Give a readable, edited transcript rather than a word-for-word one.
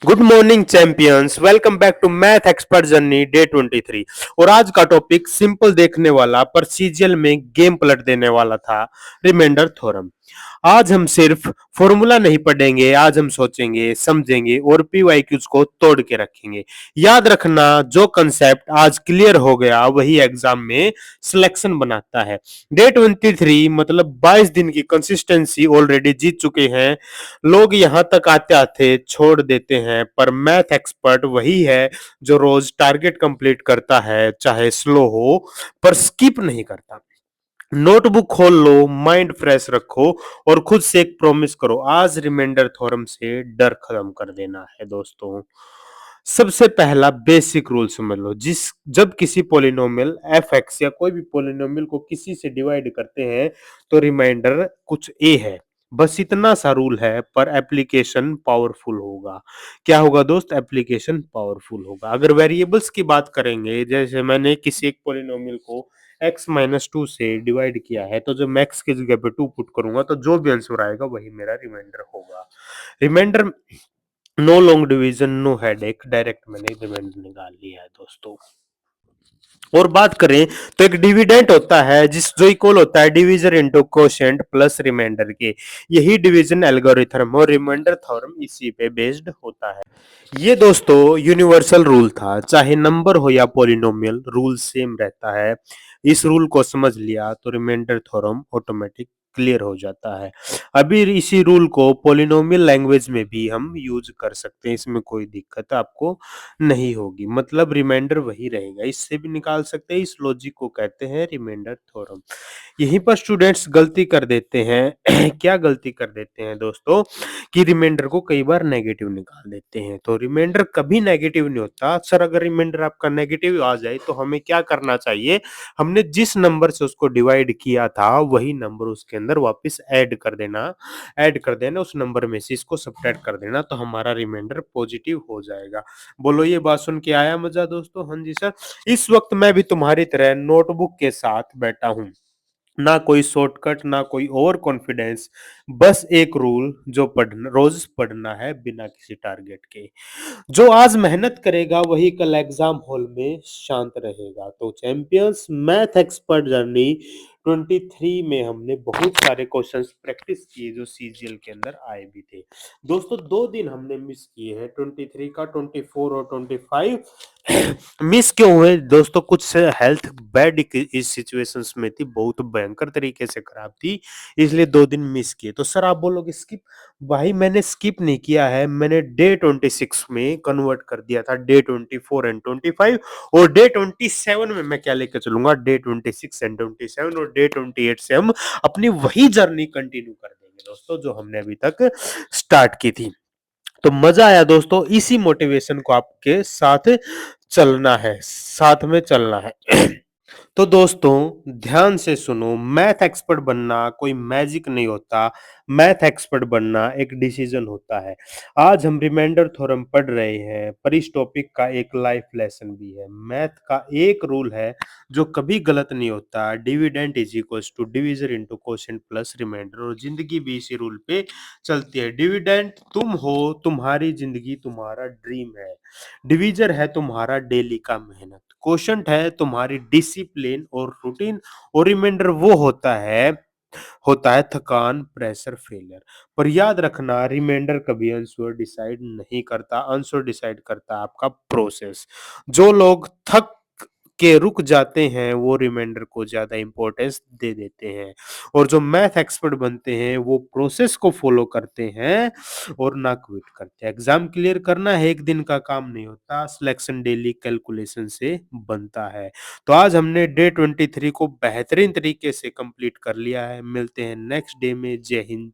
Good morning champions, welcome back to math expert journey day 23। और आज का topic simple देखने वाला पर सीजीएल में गेम पलट देने वाला था, रिमाइंडर थ्योरम। आज हम सिर्फ फॉर्मूला नहीं पढ़ेंगे, आज हम सोचेंगे, समझेंगे और पीवाईक्यूज को तोड़ के रखेंगे। याद रखना, जो कंसेप्ट आज क्लियर हो गया वही एग्जाम में सिलेक्शन बनाता है। डे 23 मतलब 22 दिन की कंसिस्टेंसी ऑलरेडी जीत चुके हैं। लोग यहाँ तक आते आते छोड़ देते हैं, पर मैथ एक्सपर्ट वही है जो रोज टारगेट कंप्लीट करता है, चाहे स्लो हो पर स्किप नहीं करता। नोटबुक खोल लो, माइंड फ्रेश रखो और खुद से एक प्रॉमिस करो, आज रिमाइंडर थ्योरम से डर खत्म कर देना है दोस्तों। सबसे पहला बेसिक रूल समझ लो, जिस जब किसी पोलिनोमियल एफ एक्स या कोई भी पोलिनोमियल को किसी से डिवाइड करते हैं तो रिमाइंडर कुछ ए है। बस इतना सा रूल है, पर एप्लीकेशन पावरफुल होगा। क्या होगा दोस्त? एप्लीकेशन पावरफुल होगा। अगर वेरिएबल्स की बात करेंगे, जैसे मैंने किसी एक पोलिनोमियल को x-2 से डिवाइड किया है, तो जब मैं x की जगह पे 2 पुट करूंगा तो जो भी आंसर आएगा वही मेरा रिमाइंडर होगा। Remainder, no long division, no headache, direct मैंने रिमाइंडर निकाल लिया है दोस्तों। और बात करें तो एक डिविडेंड होता है जिस जो इक्वल होता है division into quotient plus remainder के। यही डिवीजन एल्गोरिथम और रिमाइंडर थ्योरम इसी पे बेस्ड होता है। ये दोस्तों यूनिवर्सल रूल था, चाहे नंबर हो या पॉलिनोमियल, रूल सेम रहता है। इस रूल को समझ लिया तो रिमाइंडर थ्योरम ऑटोमेटिक क्लियर हो जाता है। अभी इसी रूल को पॉलिनोमियल लैंग्वेज में भी हम यूज कर सकते हैं, इसमें कोई दिक्कत आपको नहीं होगी। मतलब रिमाइंडर वही रहेगा, इससे भी निकाल सकते हैं। इस लॉजिक को कहते हैं रिमाइंडर थ्योरम। यहीं पर स्टूडेंट्स गलती कर देते हैं क्या गलती कर देते हैं दोस्तों, कि रिमाइंडर को कई बार नेगेटिव निकाल देते हैं। तो रिमाइंडर कभी नेगेटिव नहीं होता। सर अगर रिमाइंडर आपका नेगेटिव आ जाए तो हमें क्या करना चाहिए? हमने जिस नंबर से उसको डिवाइड किया था वही नंबर उसके अंदर वापस ऐड कर देना, उस नंबर में से इसको सब्ट्रैक्ट कर देना, तो हमारा रिमाइंडर पॉजिटिव हो जाएगा। बोलो, ये बात सुन के आया मजा दोस्तों? हाँ जी सर। इस वक्त मैं भी तुम्हारी तरह नोटबुक के साथ बैठा हूँ, ना कोई शॉर्टकट ना कोई ओवर कॉन्फिडेंस, बस एक रूल जो पढ़ना रोज पढ़ना है बिना किसी टारगेट के। जो आज मेहनत करेगा वही कल एग्जाम हॉल में शांत रहेगा। तो चैंपियंस, मैथ एक्सपर्ट जर्नी 23 में हमने बहुत सारे क्वेश्चंस प्रैक्टिस किए जो सीजीएल के अंदर आए भी थे। दोस्तों 2 दिन हमने मिस किए हैं, 23 का, 24 और 25। मिस क्यों हुए दोस्तों? कुछ हेल्थ बैड इस सिचुएशंस में थी, बहुत भयंकर तरीके से खराब थी, इसलिए 2 दिन मिस किए। तो सर आप बोलोगे स्किप, भाई मैंने स्किप नहीं किया है, मैंने डे 26 में कन्वर्ट कर दिया था, डे 24 एंड 25। और डे 27 में मैं क्या लेकर चलूंगा? डे 26 एंड 27 और डे 28 से हम अपनी वही जर्नी कंटिन्यू कर देंगे दोस्तों जो हमने अभी तक स्टार्ट की थी। तो मजा आया दोस्तों, इसी मोटिवेशन को आपके साथ चलना है, साथ में चलना है। तो दोस्तों ध्यान से सुनो, मैथ एक्सपर्ट बनना कोई मैजिक नहीं होता, मैथ एक्सपर्ट बनना एक डिसीजन होता है। आज हम रिमाइंडर थ्योरम पढ़ रहे हैं, पर इस टॉपिक का एक लाइफ लेसन भी है। मैथ का एक रूल है जो कभी गलत नहीं होता, dividend is equals to division into quotient plus remainder. और जिंदगी भी इसी रूल पे चलती है। डिविडेंड तुम हो, तुम्हारी जिंदगी तुम्हारा ड्रीम है। डिवीजर है तुम्हारा डेली का मेहनत, क्वोशंट है तुम्हारी डिसिप्लिन और रूटीन, और रिमाइंडर वो होता है थकान, प्रेशर, फेलियर। पर याद रखना, रिमाइंडर कभी आंसर डिसाइड नहीं करता, आंसर डिसाइड करता है आपका प्रोसेस। जो लोग थक के रुक जाते हैं वो रिमाइंडर को ज्यादा इंपॉर्टेंस दे देते हैं, और जो मैथ एक्सपर्ट बनते हैं वो प्रोसेस को फॉलो करते हैं और ना क्विट करते हैं। एग्जाम क्लियर करना है एक दिन का काम नहीं होता, सिलेक्शन डेली कैलकुलेशन से बनता है। तो आज हमने डे 23 को बेहतरीन तरीके से कंप्लीट कर लिया है। मिलते हैं नेक्स्ट डे में। जय हिंद।